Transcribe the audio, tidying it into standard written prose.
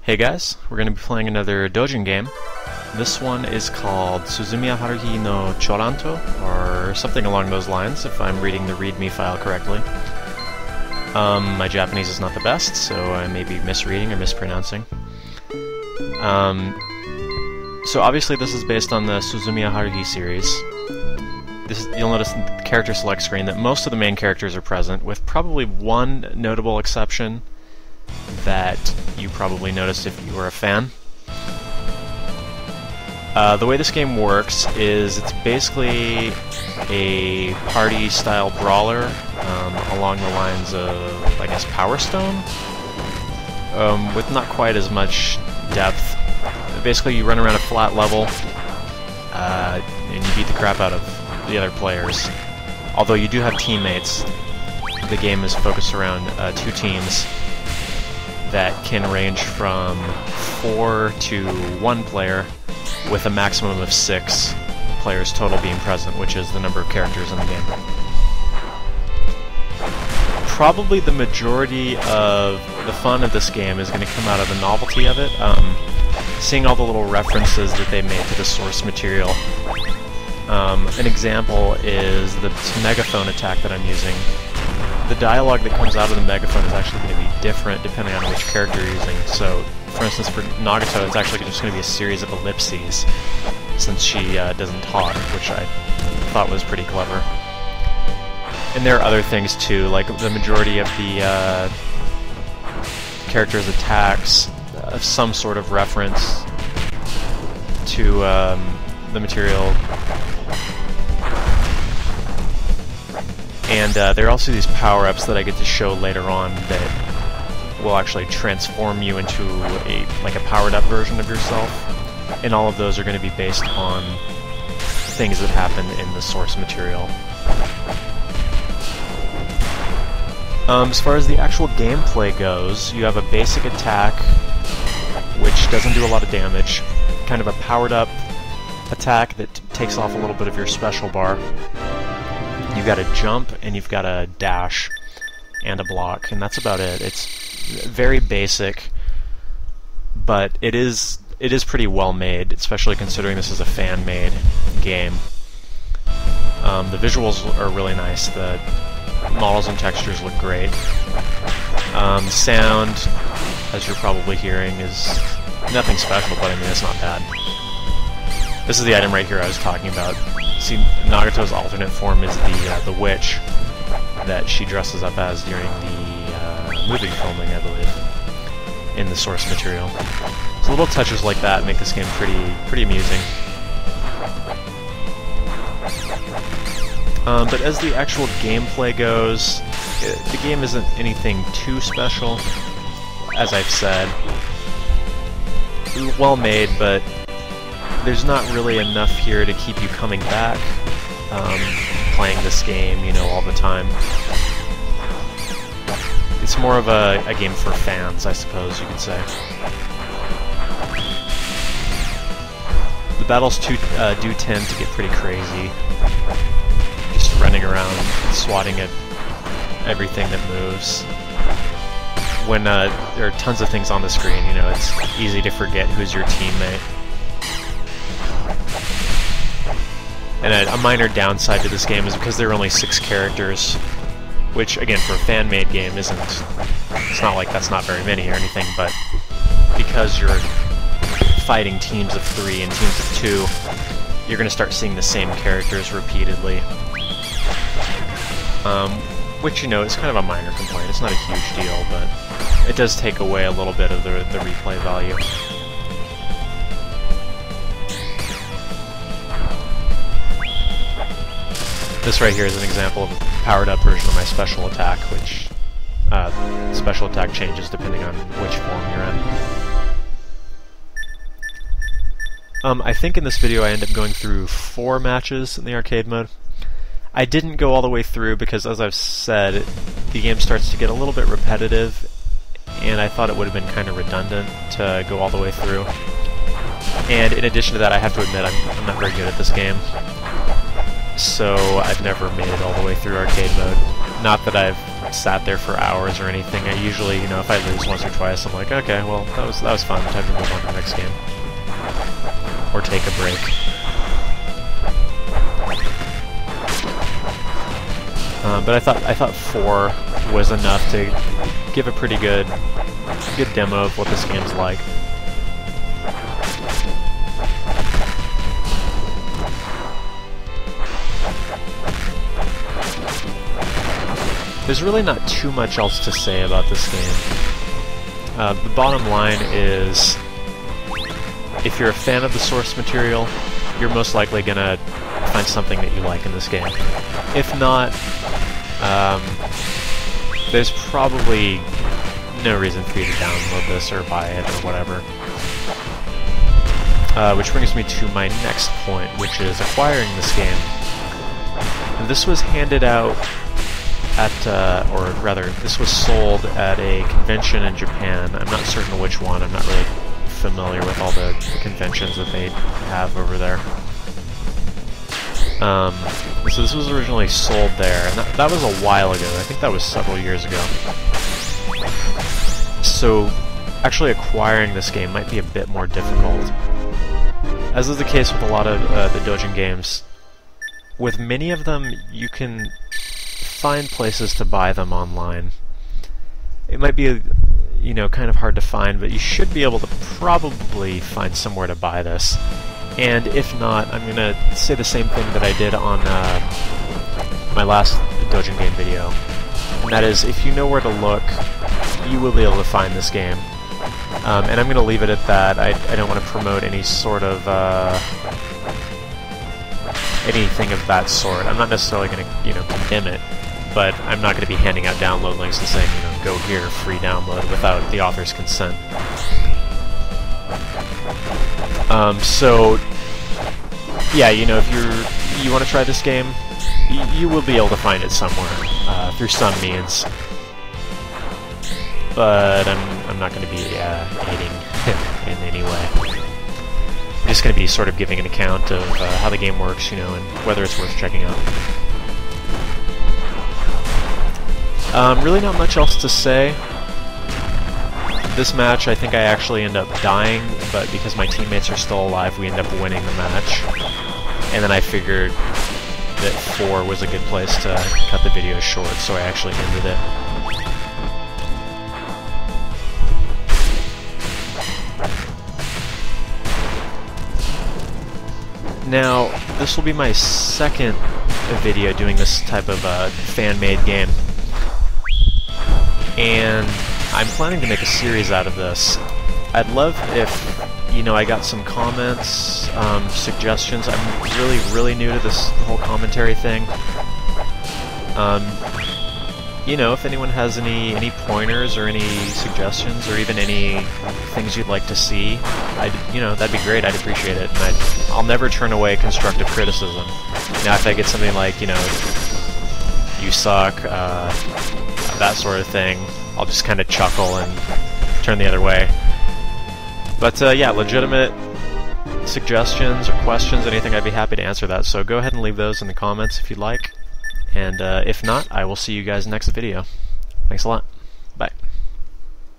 Hey guys, we're going to be playing another doujin game. This one is called Suzumiya Haruhi no Chourantou, or something along those lines, if I'm reading the README file correctly. My Japanese is not the best, so I may be misreading or mispronouncing. So obviously this is based on the Suzumiya Haruhi series. You'll notice in the character select screen that most of the main characters are present, with probably one notable exception that you probably noticed if you were a fan. The way this game works is it's basically a party-style brawler along the lines of, I guess, Power Stone, with not quite as much depth. Basically, you run around a flat level and you beat the crap out of the other players. Although you do have teammates, the game is focused around two teams that can range from 4 to 1 player, with a maximum of 6 players total being present, which is the number of characters in the game. Probably the majority of the fun of this game is going to come out of the novelty of it, seeing all the little references that they made to the source material. An example is the megaphone attack that I'm using. The dialogue that comes out of the megaphone is actually going to be different depending on which character you're using. So, for instance, for Nagato, it's actually just going to be a series of ellipses, since she doesn't talk, which I thought was pretty clever. And there are other things too, like the majority of the characters' attacks have some sort of reference to the material. And there are also these power-ups that I get to show later on that will actually transform you into a powered-up version of yourself. And all of those are going to be based on things that happen in the source material. As far as the actual gameplay goes, you have a basic attack, which doesn't do a lot of damage, kind of a powered-up attack that takes off a little bit of your special bar. You've got a jump, and you've got a dash, and a block, and that's about it. It's very basic, but it is pretty well made, especially considering this is a fan-made game. The visuals are really nice. The models and textures look great. The sound, as you're probably hearing, is nothing special, but I mean, it's not bad. This is the item right here I was talking about. See, Nagato's alternate form is the witch that she dresses up as during the movie filming, I believe, in the source material. So little touches like that make this game pretty amusing. But as the actual gameplay goes, the game isn't anything too special, as I've said. Well made, but there's not really enough here to keep you coming back, playing this game, all the time. It's more of a game for fans, I suppose you could say. The battles do tend to get pretty crazy, just running around, swatting at everything that moves. When there are tons of things on the screen, it's easy to forget who's your teammate. And a minor downside to this game is because there are only 6 characters, which, again, for a fan-made game it's not like that's not very many or anything, but because you're fighting teams of 3 and teams of 2, you're going to start seeing the same characters repeatedly. Which, is kind of a minor complaint. It's not a huge deal, but it does take away a little bit of the replay value. This right here is an example of a powered-up version of my special attack, which special attack changes depending on which form you're in. I think in this video I end up going through 4 matches in the arcade mode. I didn't go all the way through because, as I've said, the game starts to get a little bit repetitive, and I thought it would have been kind of redundant to go all the way through. And in addition to that, I have to admit I'm not very good at this game. So I've never made it all the way through arcade mode. Not that I've sat there for hours or anything. I usually, you know, if I lose once or twice, I'm like, okay, well, that was fun. Time to move on to the next game. Or take a break. But I thought 4 was enough to give a pretty good demo of what this game's like. There's really not too much else to say about this game. The bottom line is, if you're a fan of the source material, you're most likely gonna find something that you like in this game. If not, there's probably no reason for you to download this or buy it or whatever. Which brings me to my next point, which is acquiring this game. This was handed out at, or rather, this was sold at a convention in Japan. I'm not certain which one. I'm not really familiar with all the conventions that they have over there. So this was originally sold there, and that was a while ago. I think that was several years ago. So actually acquiring this game might be a bit more difficult. As is the case with a lot of the doujin games, with many of them you can find places to buy them online. It might be, you know, kind of hard to find, but you should be able to probably find somewhere to buy this. And if not, I'm gonna say the same thing that I did on my last doujin game video. And that is, if you know where to look, you will be able to find this game. And I'm gonna leave it at that. I don't want to promote any sort of anything of that sort. I'm not necessarily gonna, you know, condemn it, but I'm not gonna be handing out download links and saying, you know, go here, free download, without the author's consent. So, yeah, you know, if you want to try this game, you will be able to find it somewhere, through some means. But I'm not going to be aiding in any way. I'm just going to be sort of giving an account of how the game works, you know, and whether it's worth checking out. Really not much else to say. This match, I think I actually end up dying, but because my teammates are still alive, we end up winning the match. And then I figured that 4 was a good place to cut the video short, so I actually ended it. Now, this will be my second video doing this type of fan-made game. And I'm planning to make a series out of this. I'd love if, you know, I got some comments, suggestions. I'm really new to this whole commentary thing. You know, if anyone has any pointers or any suggestions or even any things you'd like to see, you know, that'd be great. I'd appreciate it. And I'll never turn away constructive criticism. Now, if I get something like, you know, you suck, that sort of thing, I'll just kind of chuckle and turn the other way. But yeah, legitimate suggestions or questions, anything, I'd be happy to answer that. So go ahead and leave those in the comments if you'd like. And if not, I will see you guys next video. Thanks a lot. Bye.